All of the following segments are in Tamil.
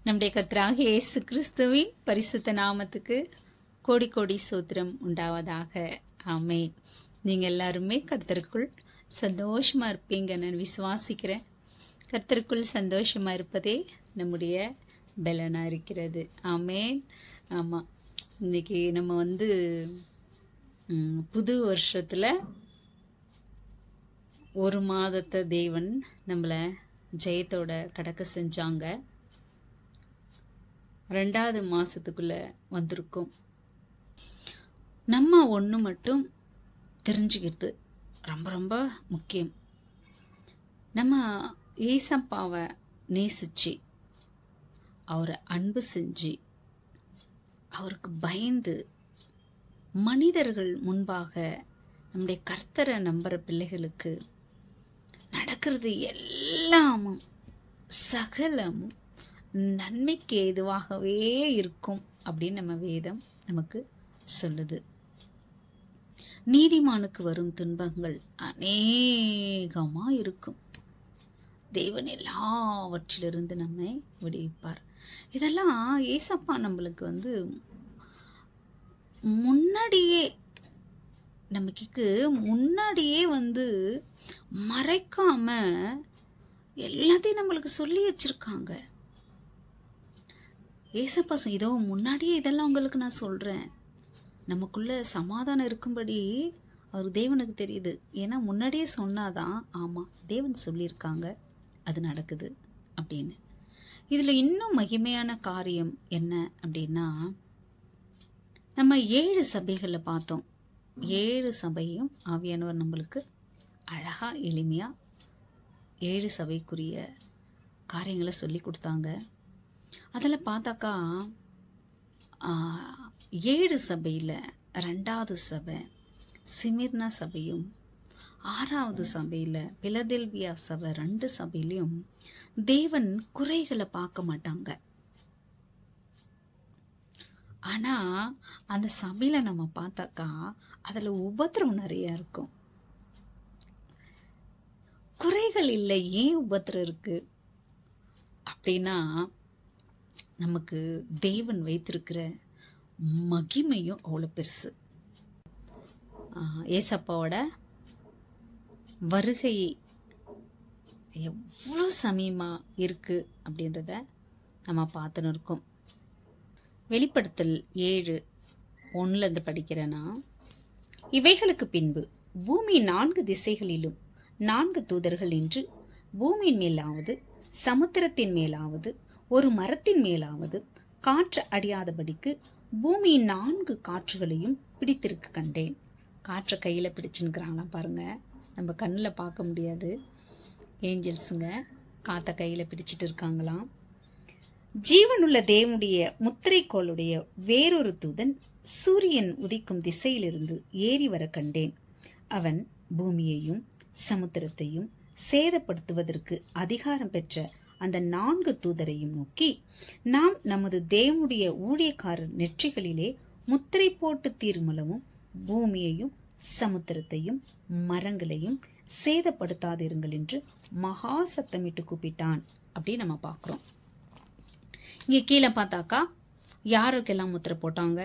நம்முடைய கர்த்தராகிய இயேசு கிறிஸ்துவின் பரிசுத்த நாமத்துக்கு கோடி கோடி சோத்திரம் உண்டாவதாக. ஆமென். நீங்கள் எல்லாருமே கர்த்தருக்குள் சந்தோஷமாக இருப்பீங்க நான் விசுவாசிக்கிறேன். கர்த்தருக்குள் சந்தோஷமாக இருப்பதே நம்முடைய பலனாக இருக்கிறது. ஆமென். ஆமாம், இன்னைக்கு நம்ம புது வருஷத்தில் ஒரு மாதத்தை தேவன் நம்மளை ஜெயத்தோட கடக்க செஞ்சாங்க. 2வது மாதத்துக்குள்ளே வந்திருக்கோம். நம்ம ஒன்று மட்டும் தெரிஞ்சுக்கிறது ரொம்ப ரொம்ப முக்கியம். நம்ம ஏசப்பாவை நேசிச்சு அவரை அன்பு செஞ்சு அவருக்கு பயந்து மனிதர்கள் முன்பாக நம்முடைய கர்த்தரை நம்புகிற பிள்ளைகளுக்கு நடக்கிறது எல்லாமும் சகலமும் நன்மைக்கு ஏதுவாகவே இருக்கும் அப்படின்னு நம்ம வேதம் நமக்கு சொல்லுது. நீதிமானுக்கு வரும் துன்பங்கள் அநேகமாக இருக்கும். தேவன் எல்லாவற்றிலிருந்து நம்மை விடுவிப்பார். இதெல்லாம் ஏசப்பா நம்மளுக்கு முன்னாடியே முன்னாடியே மறைக்காம எல்லாத்தையும் நம்மளுக்கு சொல்லி வச்சிருக்காங்க. ஏசப்பா இதோ முன்னாடியே இதெல்லாம் உங்களுக்கு நான் சொல்கிறேன், நமக்குள்ள சமாதானம் இருக்கும்படி அவர் தேவனுக்கு தெரியுது. ஏன்னா முன்னாடியே சொன்னாதான் ஆமாம் தேவன் சொல்லியிருக்காங்க, அது நடக்குது அப்படின்னு. இதில் இன்னும் மகிமையான காரியம் என்ன அப்படின்னா, நம்ம 7 சபைகளை பார்த்தோம். 7 சபையும் ஆவியானவர் நம்மளுக்கு அழகாக எளிமையாக 7 சபைக்குரிய காரியங்களை சொல்லி கொடுத்தாங்க. அதில் பார்த்தாக்கா 7 சபையில் 2வது சபை சிமிர்னா சபையும், 6வது சபையில் பிலதெல்பியா சபை 2 சபையிலையும் தேவன் குறைகளை பார்க்க மாட்டாங்க. ஆனால் அந்த சபையில் நம்ம பார்த்தாக்கா அதில் உபத்திரம் நிறையா இருக்கும். குறைகள் இல்லை, ஏன் உபத்திரம் இருக்குது அப்படின்னா, நமக்கு தேவன் வைத்திருக்கிற மகிமையும் அவ்வளோ பெருசு. ஏசப்பாவோட வருகை எவ்வளோ சமயமாக இருக்குது அப்படின்றத நம்ம பார்த்துன்னு இருக்கோம். வெளிப்படுத்தல் 7:1 படிக்கிறேன்னா, இவைகளுக்கு பின்பு பூமி 4 திசைகளிலும் 4 தூதர்கள் நின்று பூமியின் மேலாவது சமுத்திரத்தின் மேலாவது ஒரு மரத்தின் மேலாவது காற்று அடியாதபடிக்கு பூமியின் 4 காற்றுகளையும் பிடித்திருக்க கண்டேன். காற்றை கையில் பிடிச்சுன்னுக்கிறாங்களாம் பாருங்க, நம்ம கண்ணில் பார்க்க முடியாது. ஏஞ்சல்ஸுங்க காற்றை கையில் பிடிச்சிட்டு இருக்காங்களாம். ஜீவனுள்ள தேவனுடைய முத்திரைக்கோளுடைய வேறொரு தூதன் சூரியன் உதிக்கும் திசையிலிருந்து ஏறி வர கண்டேன். அவன் பூமியையும் சமுத்திரத்தையும் சேதப்படுத்துவதற்கு அதிகாரம் பெற்ற அந்த 4 தூதரையும் நோக்கி, நாம் நமது தேவனுடைய ஊழியக்காரர் நெற்றிகளிலே முத்திரை போட்டு தீர்மலவும் பூமியையும் சமுத்திரத்தையும் மரங்களையும் சேதப்படுத்தாதிருங்கள் என்று மகா சத்தமிட்டு கூப்பிட்டான் அப்படின்னு நம்ம பார்க்குறோம். இங்கே கீழே பார்த்தாக்கா யாருக்கெல்லாம் முத்திரை போட்டாங்க,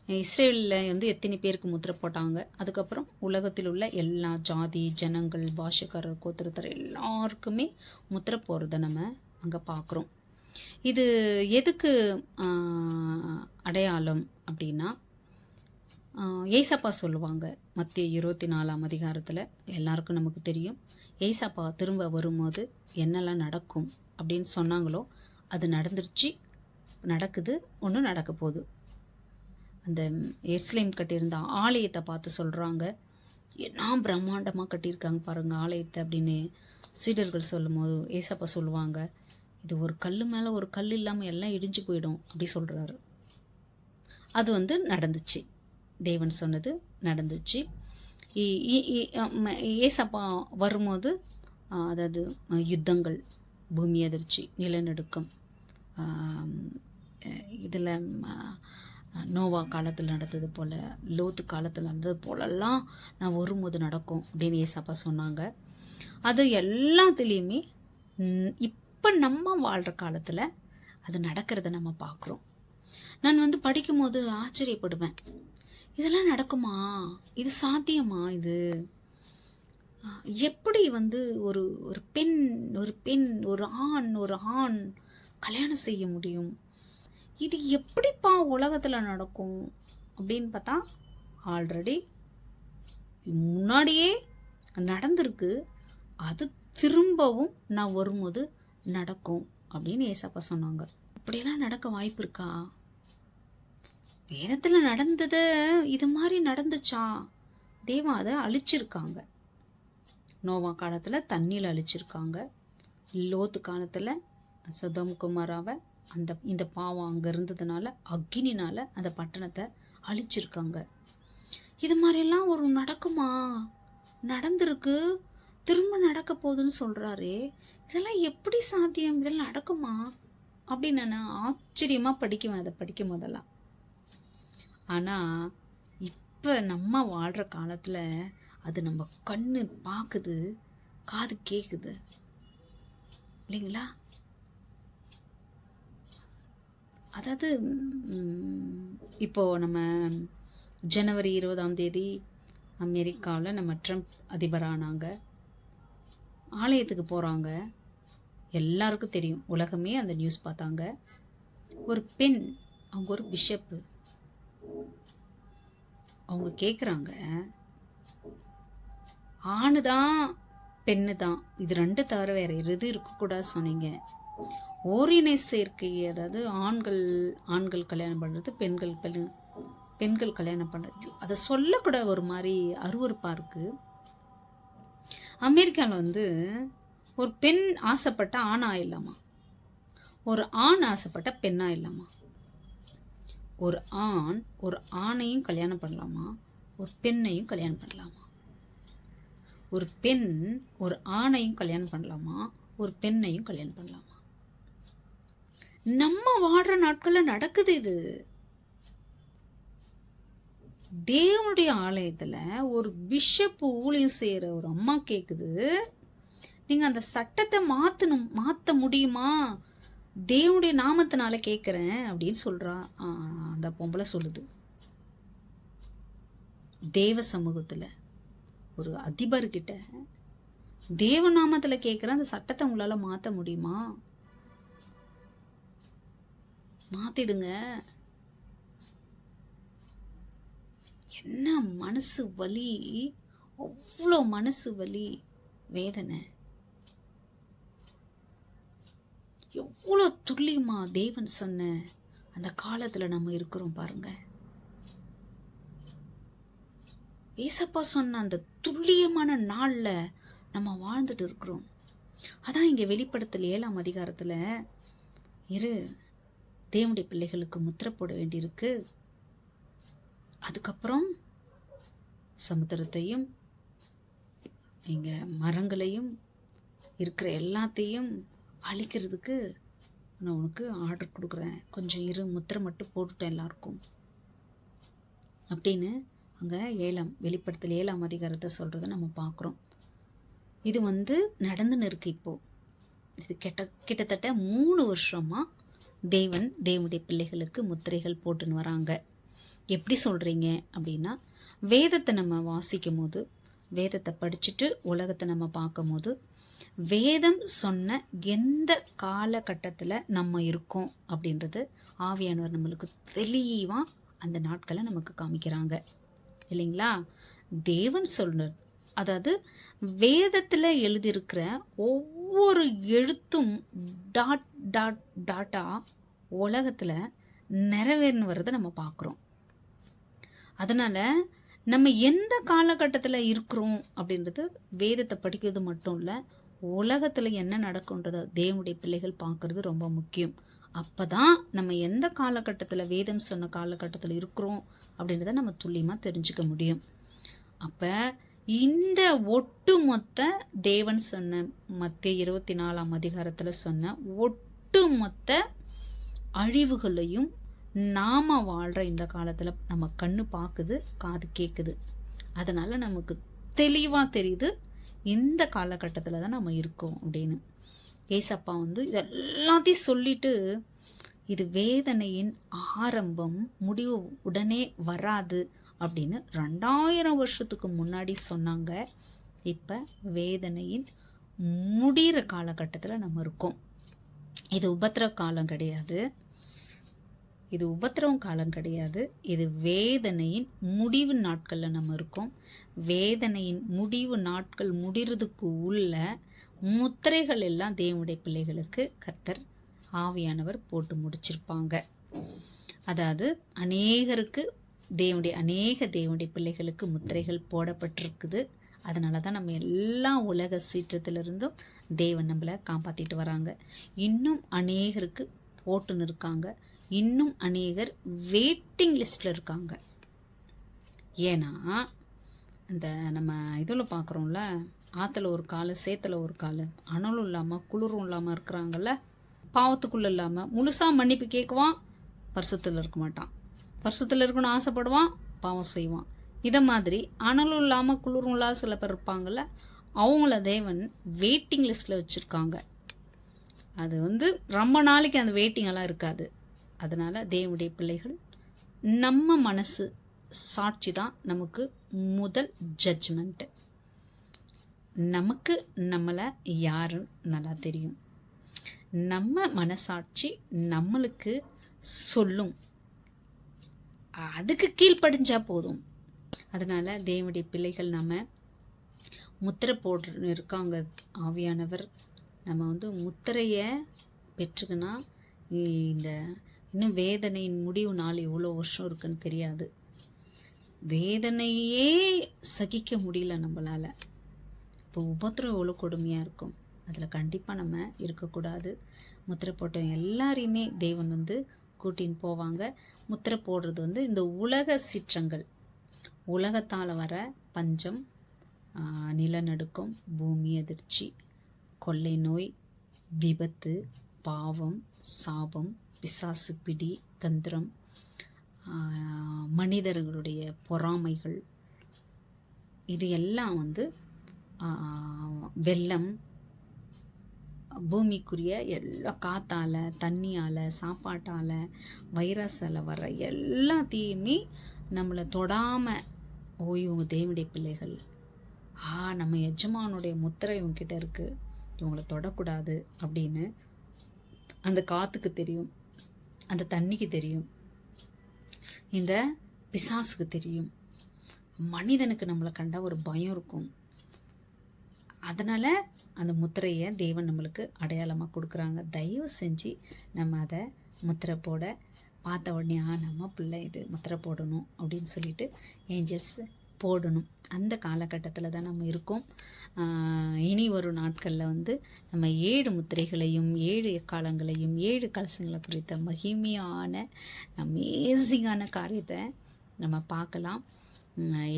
இஸ்ரேலில் எத்தனை பேருக்கு முத்திரை போட்டாங்க, அதுக்கப்புறம் உலகத்தில் உள்ள எல்லா ஜாதி ஜனங்கள் பாஷைக்காரர் கோத்திரத்தர் எல்லாருக்குமே முத்திரை போகிறத நம்ம அங்கே பார்க்குறோம். இது எதுக்கு அடையாளம் அப்படின்னா, ஏசப்பா சொல்லுவாங்க மத்திய 24ஆம் அதிகாரத்தில், எல்லாருக்கும் நமக்கு தெரியும். ஏசப்பா திரும்ப வரும்போது என்னெல்லாம் நடக்கும் அப்படின்னு சொன்னாங்களோ அது நடந்துருச்சு, நடக்குது, ஒன்று நடக்க போகுது. அந்த எருசலேம் கட்டியிருந்த ஆலயத்தை பார்த்து சொல்கிறாங்க, என்ன பிரம்மாண்டமாக கட்டியிருக்காங்க பாருங்கள் ஆலயத்தை அப்படின்னு சீடர்கள் சொல்லும் போது ஏசப்பா சொல்லுவாங்க, இது ஒரு கல் மேலே ஒரு கல் இல்லாமல் எல்லாம் இடிஞ்சு போயிடும் அப்படி சொல்கிறாரு. அது நடந்துச்சு, தேவன் சொன்னது நடந்துச்சு. ஏசப்பா வரும்போது அதாவது யுத்தங்கள், பூமி அதிர்ச்சி, நிலநடுக்கம், இதில் நோவா காலத்தில் நடந்தது போல், லோத்து காலத்தில் நடந்தது போலெல்லாம் நான் வரும்போது நடக்கும் அப்படின்னு ஏசப்பா சொன்னாங்க. அது எல்லாத்துலேயுமே இப்போ நம்ம வாழ்கிற காலத்தில் அது நடக்கிறத நம்ம பார்க்குறோம். நான் படிக்கும்போது ஆச்சரியப்படுவேன். இதெல்லாம் நடக்குமா? இது சாத்தியமா? இது எப்படி ஒரு ஒரு பெண் ஒரு ஆண் கல்யாணம் செய்ய முடியும்? இது எப்படிப்பா உலகத்தில் நடக்கும் அப்படின்னு பார்த்தா, ஆல்ரெடி முன்னாடியே நடந்திருக்கு. அது திரும்பவும் நான் வரும்போது நடக்கும் அப்படின்னு ஏசப்பா சொன்னாங்க. இப்படியெல்லாம் நடக்க வாய்ப்பு இருக்கா? வேதத்தில் நடந்தது இது மாதிரி நடந்துச்சா? தேவன் அதை அழிச்சிருக்காங்க. நோவா காலத்தில் தண்ணியில் அழிச்சிருக்காங்க. லோத்து காலத்தில் சதோம் குமாராவை இந்த பாவம் அங்கே இருந்ததுனால அக்னினால அந்த பட்டணத்தை அழிச்சிருக்காங்க. இது மாதிரிலாம் ஒரு நடக்குமா? நடந்திருக்கு, திரும்ப நடக்க போகுதுன்னு சொல்கிறாரே, இதெல்லாம் எப்படி சாத்தியம்? இதெல்லாம் நடக்குமா அப்படின்னு நான் ஆச்சரியமாக படிக்குவேன் அதை படிக்கும் போதெல்லாம். ஆனால் இப்போ நம்ம வாழ்கிற காலத்தில் அது நம்ம கண்ணு பார்க்குது, காது கேட்குது இல்லைங்களா? அதாவது இப்போது நம்ம ஜனவரி 20 அமெரிக்காவில் நம்ம ட்ரம்ப் அதிபரானாங்க. ஆலயத்துக்கு போகிறாங்க. எல்லாருக்கும் தெரியும், உலகமே அந்த நியூஸ் பார்த்தாங்க. ஒரு பெண், அவங்க ஒரு பிஷப்பு, அவங்க கேட்குறாங்க, ஆணு தான் பெண்ணு தான், இது ரெண்டு தவிர வேறு எது இருக்கக்கூடாது சொன்னீங்க. ஓரினை சேர்க்கை, அதாவது ஆண்கள் கல்யாணம் பண்ணுறது, பெண்கள் கல்யாணம் பண்ணுறது, அதை சொல்லக்கூட ஒரு மாதிரி அருவருப்பாக இருக்குது. அமெரிக்காவில் ஒரு பெண் ஆசைப்பட்ட ஆண் ஆயிடலாமா? ஒரு ஆண் ஆசைப்பட்ட பெண் ஆயிடலாமா? ஒரு ஆண் ஒரு ஆணையும் கல்யாணம் பண்ணலாமா? ஒரு பெண்ணையும் கல்யாணம் பண்ணலாமா? ஒரு பெண் ஒரு ஆணையும் கல்யாணம் பண்ணலாமா? ஒரு பெண்ணையும் கல்யாணம் பண்ணலாமா? நம்ம வாழ்ற நாட்களில் நடக்குது இது. தேவனுடைய ஆலயத்தில் ஒரு பிஷப் ஊழியம் செய்கிற ஒரு அம்மா கேட்குது, நீங்கள் அந்த சட்டத்தை மாற்ற முடியுமா? தேவனுடைய நாமத்தினால கேட்குறேன் அப்படின்னு சொல்கிறா. அந்த பொம்பளை சொல்லுது, தேவ சமூகத்தில் ஒரு அதிபர்கிட்ட தேவ நாமத்தில் கேட்குற அந்த சட்டத்தை உங்களால் மாற்ற முடியுமா? மாற்றிடுங்க. என்ன மனசு வலி, அவ்வளோ மனசு வலி, வேதனை. எவ்வளோ துல்லியமா தேவன் சொன்ன அந்த காலத்தில் நம்ம இருக்கிறோம் பாருங்க. ஏசப்பா சொன்ன அந்த துல்லியமான நாளில் நம்ம வாழ்ந்துட்டு இருக்கிறோம். அதான் இங்கே வெளிப்படுத்தல் 7ஆம் அதிகாரத்தில் தேவனுடைய பிள்ளைகளுக்கு முத்திரை போட வேண்டியிருக்கு. அதுக்கப்புறம் சமுத்திரத்தையும் இங்க மரங்களையும் இருக்கிற எல்லாத்தையும் அழிக்கிறதுக்கு நான் உனக்கு ஆர்டர் கொடுக்குறேன், கொஞ்சம் முத்திரை மட்டும் போட்டுட்டேன் எல்லாருக்கும் அப்படின்னு அங்கே வெளிப்படுத்தல் 7ஆம் அதிகாரத்தை சொல்கிறத நம்ம பார்க்குறோம். இது நடந்துன்னு இருக்கு. இப்போது இது கிட்டத்தட்ட 3 வருஷமாக தேவனுடைய பிள்ளைகளுக்கு முத்திரைகள் போட்டுன்னு வராங்க. எப்படி சொல்கிறீங்க அப்படின்னா, வேதத்தை நம்ம வாசிக்கும் போது, வேதத்தை படிச்சுட்டு உலகத்தை நம்ம பார்க்கும் போது, வேதம் சொன்ன எந்த காலகட்டத்தில் நம்ம இருக்கோம் அப்படின்றது ஆவியானவர் நம்மளுக்கு தெளிவாக அந்த நாட்களை நமக்கு காமிக்கிறாங்க இல்லைங்களா? தேவன் சொல்றது, அதாவது வேதத்தில் எழுதியிருக்கிற ஒவ்வொரு எழுத்தும் டாட்டா உலகத்தில் நிறைவேறின்னு வர்றதை நம்ம பார்க்குறோம். அதனால் நம்ம எந்த காலகட்டத்தில் இருக்கிறோம் அப்படின்றது வேதத்தை படிக்கிறது மட்டும் இல்லை, உலகத்தில் என்ன நடக்குன்றதை தேவனுடைய பிள்ளைகள் பார்க்குறது ரொம்ப முக்கியம். அப்போ தான் நம்ம எந்த காலகட்டத்தில் வேதம் சொன்ன காலகட்டத்தில் இருக்கிறோம் அப்படின்றத நம்ம துல்லியமாக தெரிஞ்சுக்க முடியும். அப்போ இந்த ஒட்டுமொத்த தேவன் சொன்ன மத்தேயு 24ஆம் அதிகாரத்தில் சொன்ன ஒட்டுமொத்த அழிவுகளையும் நாம வாழ்கிற இந்த காலத்தில் நம்ம கண்ணு பார்க்குது, காது கேட்குது. அதனால் நமக்கு தெளிவாக தெரியுது இந்த காலகட்டத்தில் தான் நம்ம இருக்கோம் அப்படின்னு. ஏசப்பா இது எல்லாத்தையும் சொல்லிட்டு இது வேதனையின் ஆரம்பம், முடிவு உடனே வராது அப்படின்னு 2000 வருஷத்துக்கு முன்னாடி சொன்னாங்க. இப்போ வேதனையின் முடிகிற காலகட்டத்தில் நம்ம இருக்கோம். இது உபத்திரவ காலம் கிடையாது, இது உபத்திரவம் காலம் கிடையாது, இது வேதனையின் முடிவு நாட்களில் நம்ம இருக்கோம். வேதனையின் முடிவு நாட்கள் முடிகிறதுக்கு உள்ள முத்திரைகள் எல்லாம் தேவனுடைய பிள்ளைகளுக்கு கர்த்தர் ஆவியானவர் போட்டு முடிச்சிருப்பாங்க. அதாவது அநேகருக்கு தேவனுடைய பிள்ளைகளுக்கு முத்திரைகள் போடப்பட்டிருக்குது. அதனால தான் நம்ம எல்லா உலக சீற்றத்திலிருந்தும் தேவன் நம்மளை காப்பாற்றிட்டு வராங்க. இன்னும் அநேகருக்கு போட்டுன்னு இருக்காங்க. இன்னும் அநேகர் வெயிட்டிங் லிஸ்டில் இருக்காங்க. ஏன்னா இந்த நம்ம இதில் பார்க்குறோம்ல, ஆற்றுல ஒரு கால் சேத்துல ஒரு கால், அனலும் இல்லாமல் குளிரும் இல்லாமல் இருக்கிறாங்கல்ல, பாவத்துக்குள்ளே இல்லாமல் முழுசாக மன்னிப்பு கேட்குவான், பரிசுத்தில் இருக்க மாட்டான். பரிசுத்தில் இருக்கணும்னு ஆசைப்படுவான், பாவம் செய்வான். இதை மாதிரி அனலும் இல்லாமல் குளிரும் இல்லாத சில பேர் இருப்பாங்கள்ல, அவங்கள தேவன் வெயிட்டிங் லிஸ்ட்டில் வச்சுருக்காங்க. அது ரொம்ப நாளைக்கு அந்த வெயிட்டிங்கெல்லாம் இருக்காது. அதனால் தேவனுடைய பிள்ளைகள், நம்ம மனசு சாட்சி தான் நமக்கு முதல் ஜட்ஜ்மெண்ட்டு. நமக்கு நம்மளை யாருன்னு நல்லா தெரியும். நம்ம மனசாட்சி நம்மளுக்கு சொல்லும், அதுக்கு கீழ்ப்படிஞ்சா போதும். அதனால் தேவனுடைய பிள்ளைகள் நம்ம முத்திரை போட்டு இருக்காங்க. ஆவியானவர் நம்ம முத்திரையை பெற்றுக்கினா இந்த இன்னும் வேதனையின் முடிவு நாள் எவ்வளோ வருஷம் இருக்குன்னு தெரியாது. வேதனையே சகிக்க முடியல நம்மளால். இப்போ உபத்திரம் எவ்வளோ கொடுமையாக இருக்கும். அதில் கண்டிப்பாக நம்ம இருக்கக்கூடாது. முத்திரை போட்டவங்க எல்லாரையுமே தேவன் கூட்டின்னு போவாங்க. முத்திரை போடுறது இந்த உலக சீற்றங்கள், உலகத்தால் வர பஞ்சம், நிலநடுக்கம், பூமி அதிர்ச்சி, கொள்ளை நோய், விபத்து, பாவம், சாபம், பிசாசு பிடி, தந்திரம், மனிதர்களுடைய பொறாமைகள், இது எல்லாம் வெள்ளம், பூமிக்குரிய எல்லா காத்தால், தண்ணியால், சாப்பாட்டால், வைரஸால் வர எல்லாத்தையுமே நம்மளை தொடாமல், இவங்க தேவனுடைய பிள்ளைகள், நம்ம எஜமானுடைய முத்திரை இவங்ககிட்ட இருக்குது, இவங்களை தொடக்கூடாது அப்படின்னு அந்த காற்றுக்கு தெரியும், அந்த தண்ணிக்கு தெரியும், இந்த பிசாசுக்கு தெரியும். மனிதனுக்கு நம்மளை கண்டா ஒரு பயம் இருக்கும். அதனால் அந்த முத்திரையை தேவன் நம்மளுக்கு அடையாளமாக கொடுக்குறாங்க. தயவு செஞ்சு நம்ம அதை முத்திரை போட பார்த்த உடனே நம்ம பிள்ளை இது முத்திரை போடணும் அப்படின்னு சொல்லிட்டு ஏஞ்சல்ஸ் போடணும். அந்த காலகட்டத்தில் தான் நம்ம இருக்கோம். இனி வரும் நாட்களில் நம்ம 7 முத்திரைகளையும் 7 எக்காலங்களையும் 7 கலசங்களை குறித்த மகிமையான அமேசிங்கான காரியத்தை நம்ம பார்க்கலாம்.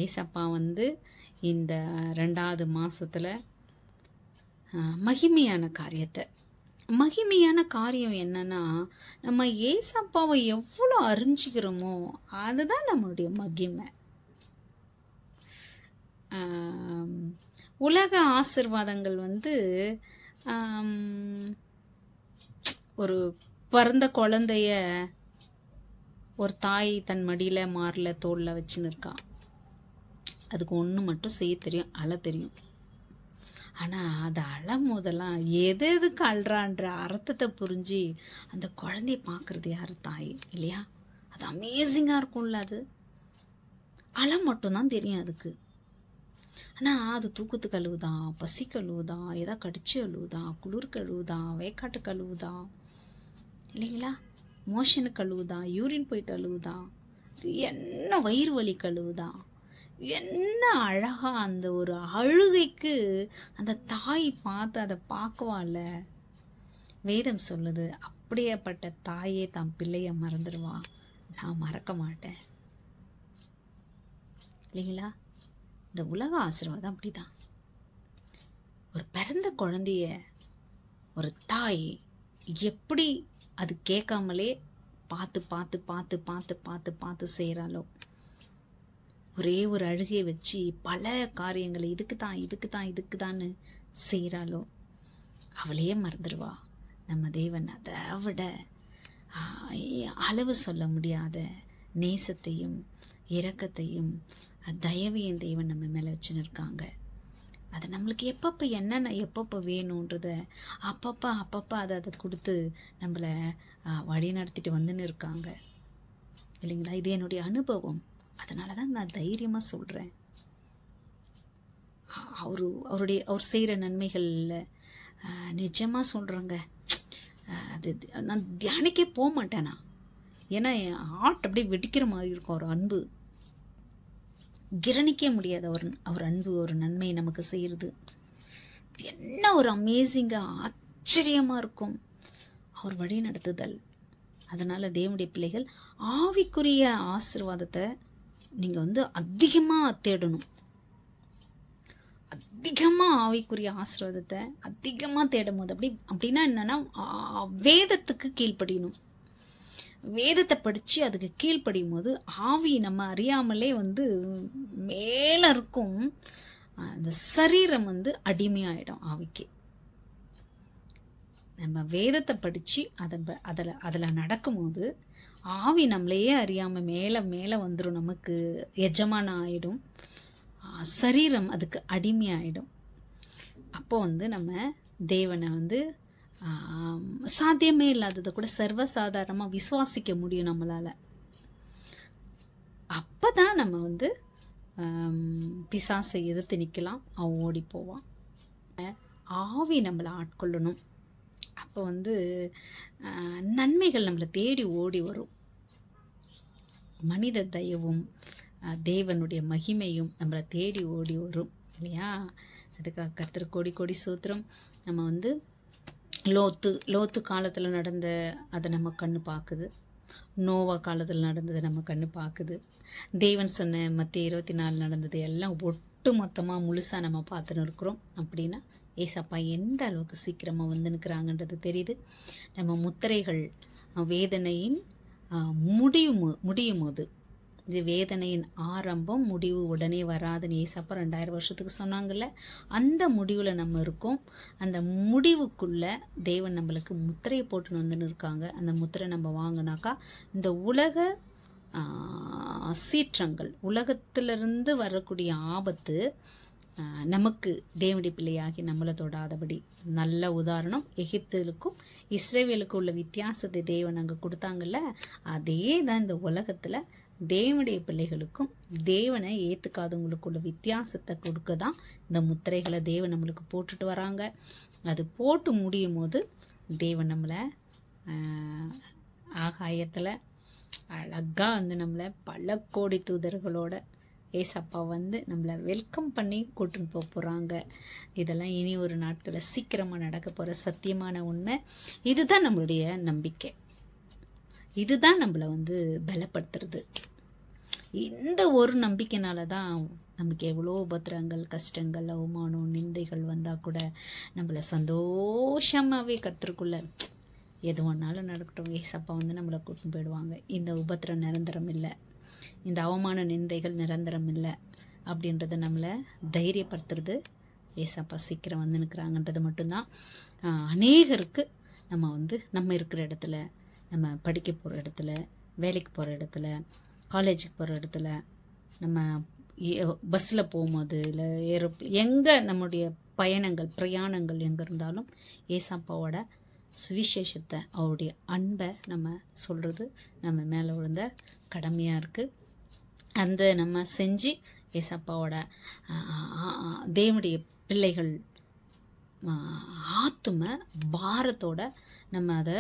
ஏசப்பா இந்த 2வது மாதத்தில் மகிமையான காரியம் என்னன்னா, நம்ம ஏசப்பாவை எவ்வளோ அறிஞ்சிக்கிறோமோ அதுதான் நம்மளுடைய மகிமை. உலக ஆசீர்வாதங்கள் ஒரு பிறந்த குழந்தைய ஒரு தாய் தன் மடியில் மாரில் தோளில் வச்சுன்னு இருக்கா. அதுக்கு ஒன்று மட்டும் செய்ய தெரியும், அழ தெரியும். ஆனால் அது அழும் போதெல்லாம் எதுக்கு அழுறான்ற அர்த்தத்தை புரிஞ்சு அந்த குழந்தைய பார்க்குறது யார்? தாய் இல்லையா? அது அமேசிங்காக இருக்கும்ல. அது அழ மட்டும்தான் தெரியும் அதுக்கு. ஆனால் அது தூக்கத்துக்கு அழுவுதான், பசிக்கு அழுவுதான், எதாவது கடிச்சு அழுவுதான், குளிருக்கு அழுவுதான், வேக்காட்டுக்கு அழுவுதான் இல்லைங்களா, மோஷனுக்கு அழுவுதான், யூரின் போயிட்டு அழுவுதான், என்ன வயிறு வலிக்கு அழுவுதான், என்ன அழகா அந்த ஒரு அழுகைக்கு அந்த தாய் பார்த்து அதை பார்க்குவாள்ல. வேதம் சொல்லுது, அப்படியேப்பட்ட தாயே தான் பிள்ளைய மறந்துடுவா, நான் மறக்க மாட்டேன் இல்லைங்களா. இந்த உலக ஆசீர்வாதம் அப்படிதான். ஒரு பிறந்த குழந்தைய ஒரு தாய் எப்படி அது கேட்காமலே பார்த்து பார்த்து பார்த்து பார்த்து பார்த்து பார்த்து செய்கிறாளோ, ஒரே ஒரு அழுகையை வச்சு பல காரியங்களை இதுக்கு தான்னு செய்கிறாளோ, அவளையே மறந்துடுவா. நம்ம தேவன் அதை விட அளவு சொல்ல முடியாத நேசத்தையும் இரக்கத்தையும் தயவையும் தேவன் நம்ம மேலே வச்சுன்னு இருக்காங்க. அது நம்மளுக்கு எப்பப்போ என்னென்ன எப்பப்போ வேணுன்றத அப்பப்போ அதை கொடுத்து நம்மளை வழி நடத்திட்டு வந்துன்னு இருக்காங்க இல்லைங்களா? இது என்னுடைய அனுபவம். அதனால தான் நான் தைரியமாக சொல்கிறேன். அவர் செய்கிற நன்மைகளில் நிஜமாக சொல்கிறேங்க, அது நான் தியானிக்கே போக மாட்டேனா. ஏன்னா என் ஆர்ட் அப்படியே வெடிக்கிற மாதிரி இருக்கும். அவர் அன்பு கிரணிக்க முடியாது. அவர் அன்பு, ஒரு நன்மை நமக்கு செய்கிறது என்ன ஒரு அமேசிங்காக ஆச்சரியமாக இருக்கும் அவர் வழி நடத்துதல். அதனால் தேவனுடைய பிள்ளைகள் ஆவிக்குரிய ஆசீர்வாதத்தை நீங்கள் அதிகமாக தேடணும். அதிகமாக ஆவிக்குரிய ஆசீர்வாதத்தை அதிகமாக தேடும் போது அப்படின்னா என்னென்னா, வேதத்துக்கு கீழ்ப்படியணும். வேதத்தை படித்து அதுக்கு கீழ்ப்படியும் போது ஆவி நம்ம அறியாமலே மேலே இருக்கும். அந்த சரீரம் அடிமையாயிடும் ஆவிக்கு. நம்ம வேதத்தை படித்து அதில் நடக்கும்போது ஆவி நம்மளையே அறியாமல் மேலே மேலே வந்துடும். நமக்கு எஜமானம் ஆகிடும். சரீரம் அதுக்கு அடிமையாயிடும். அப்போ நம்ம தேவனை சாத்தியமே இல்லாததை கூட சர்வசாதாரணமாக விசுவாசிக்க முடியும் நம்மளால். அப்போ தான் நம்ம பிசாசை எதிர்த்து நிற்கலாம். அவன் ஓடி போவான். ஆவி நம்மளை ஆட்கொள்ளணும். அப்போ நன்மைகள் நம்மளை தேடி ஓடி வரும். மனித தயவும் தேவனுடைய மகிமையும் நம்மளை தேடி ஓடி வரும் இல்லையா? அதுக்காக கர்த்தர் கோடி கோடி சூத்திரம். நம்ம லோத்து காலத்தில் நடந்த அதை நம்ம கண்ணு பார்க்குது. நோவா காலத்தில் நடந்ததை நம்ம கண்ணு பார்க்குது. தேவன் சொன்ன மத்திய 24 நடந்தது எல்லாம் ஒட்டு மொத்தமாக முழுசாக நம்ம பார்த்துன்னு இருக்கிறோம். அப்படின்னா ஏசப்பா எந்த அளவுக்கு சீக்கிரமாக நிற்கிறாங்கன்றது தெரியுது. நம்ம முத்திரைகள் வேதனையின் முடியும் போது, இது வேதனையின் ஆரம்பம், முடிவு உடனே வராதுன்னு ஏசப்பா 2000 வருஷத்துக்கு சொன்னாங்கல்ல. அந்த முடிவில் நம்ம இருக்கோம். அந்த முடிவுக்குள்ளே தேவன் நம்மளுக்கு முத்திரையை போட்டுன்னு இருக்காங்க. அந்த முத்திரை நம்ம வாங்கினாக்கா இந்த உலக சீற்றங்கள், உலகத்திலிருந்து வரக்கூடிய ஆபத்து நமக்கு தேவனுடைய பிள்ளையாகி நம்மளை தொடாதபடி. நல்ல உதாரணம், எகிப்துக்கும் இஸ்ரேவேலுக்கும் உள்ள வித்தியாசத்தை தேவன் அங்கே கொடுத்தாங்கல்ல. அதே தான் இந்த உலகத்தில் தேவனுடைய பிள்ளைகளுக்கும் தேவனை ஏற்றுக்காதவங்களுக்குள்ள வித்தியாசத்தை கொடுக்க தான் இந்த முத்திரைகளை தேவன் நம்மளுக்கு போட்டுட்டு வராங்க. அது போட்டு முடியும் போது தேவன் நம்மளை ஆகாயத்தில் அழகாக நம்மளை பல கோடி தூதர்களோட ஏசப்பா நம்மளை வெல்கம் பண்ணி கூட்டுன்னு போகிறாங்க. இதெல்லாம் இனி ஒரு நாட்களில் சீக்கிரமாக நடக்க போகிற சத்தியமான உண்மை. இதுதான் நம்மளுடைய நம்பிக்கை. இதுதான் நம்மளை பலப்படுத்துறது. இந்த ஒரு நம்பிக்கைனால தான் நமக்கு எவ்வளோ உபத்திரங்கள், கஷ்டங்கள், அவமானம், நிந்தைகள் வந்தால் கூட நம்மளை சந்தோஷமாகவே கற்றுக்குள்ள எது ஒன்றாலும் நடக்கட்டும், ஏசப்பா நம்மளை கூட்டின்னு போயிடுவாங்க. இந்த உபத்திரம் நிரந்தரம் இல்லை, இந்த அவமான நிந்தைகள் நிரந்தரம் இல்லை அப்படின்றத நம்மளை தைரியப்படுத்துறது ஏசப்பா சீக்கிரம் நிற்கிறாங்கன்றது மட்டும்தான். அநேகருக்கு நம்ம இருக்கிற இடத்துல, நம்ம படிக்க போகிற இடத்துல, வேலைக்கு போகிற இடத்துல, காலேஜுக்கு போகிற இடத்துல, நம்ம பஸ்ஸில் போகும்போது, இல்லை எங்கே நம்முடைய பிரயாணங்கள் எங்கே இருந்தாலும் ஏசப்பாவோட சுவிசேஷத்தை, அவருடைய அன்பை நம்ம சொல்கிறது நம்ம மேலே விழுந்த கடமையாக இருக்குது. அந்த நம்ம செஞ்சு ஏசப்பாவோட தேவனுடைய பிள்ளைகள் ஆத்தும பாரத்தோட நம்ம அதை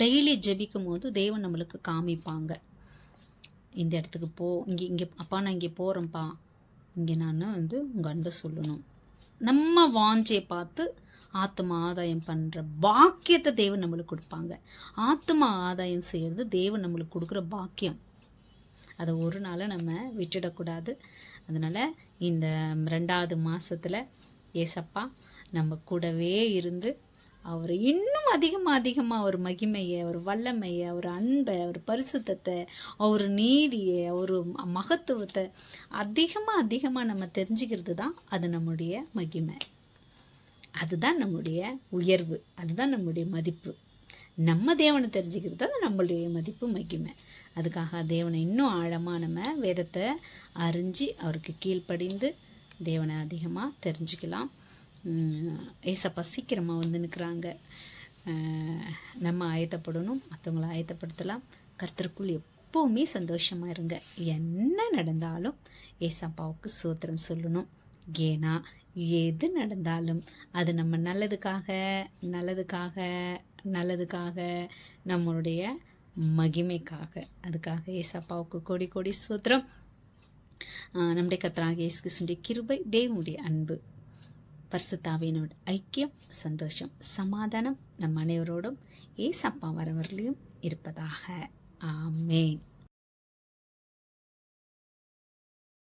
டெய்லி ஜெபிக்கும் போது தேவன் நம்மளுக்கு காமிப்பாங்க. இந்த இடத்துக்கு போ, இங்கே அப்பா நான் இங்கே போகிறேன்ப்பா, இங்கே நான் உங்கள் அன்பை சொல்லணும். நம்ம வாஞ்சையை பார்த்து ஆத்மா ஆதாயம் பண்ணுற பாக்கியத்தை தேவன் நம்மளுக்கு கொடுப்பாங்க. ஆத்மா ஆதாயம் செய்கிறது தேவன் நம்மளுக்கு கொடுக்குற பாக்கியம். அதை ஒரு நாள் நம்ம விட்டுடக்கூடாது. அதனால் இந்த 2வது மாதத்தில் ஏசப்பா நம்ம கூடவே இருந்து அவர் இன்னும் அதிகமாக அவர் மகிமையை, அவர் வல்லமையை, அவர் அன்பை, அவர் பரிசுத்தத்தை, அவர் நீதியை, அவர் மகத்துவத்தை அதிகமாக நம்ம தெரிஞ்சுக்கிறது தான் அது நம்முடைய மகிமை. அதுதான் நம்முடைய உயர்வு, அதுதான் நம்முடைய மதிப்பு. நம்ம தேவனை தெரிஞ்சுக்கிறது தான் நம்மளுடைய மதிப்பு மகிமை. அதுக்காக தேவனை இன்னும் ஆழமாக நம்ம வேதத்தை அறிஞ்சு அவருக்கு கீழ்ப்படிந்து தேவனை அதிகமாக தெரிஞ்சுக்கலாம். ஏசப்பா சீக்கிரமாக வந்து நிற்கிறாங்க. நம்ம ஆயத்தப்படணும், மற்றவங்கள ஆயத்தப்படுத்தலாம். கர்த்தருக்குள் எப்போவுமே சந்தோஷமாக இருங்க. என்ன நடந்தாலும் ஏசப்பாவுக்கு ஸ்தோத்திரம் சொல்லணும். ஏன்னா எது நடந்தாலும் அது நம்ம நல்லதுக்காக நம்மளுடைய மகிமைக்காக. அதுக்காக ஏசப்பாவுக்கு கோடி கோடி ஸ்தோத்திரம். நம்முடைய கர்த்தராகிய இயேசு கிறிஸ்துவின் கிருபை, தேவனுடைய அன்பு, பரிசுத்த ஆவியினோட ஐக்கியம், சந்தோஷம், சமாதானம் நம் அனைவரோடும் ஏசப்பா வரவர்களையும் இருப்பதாக. ஆமென்.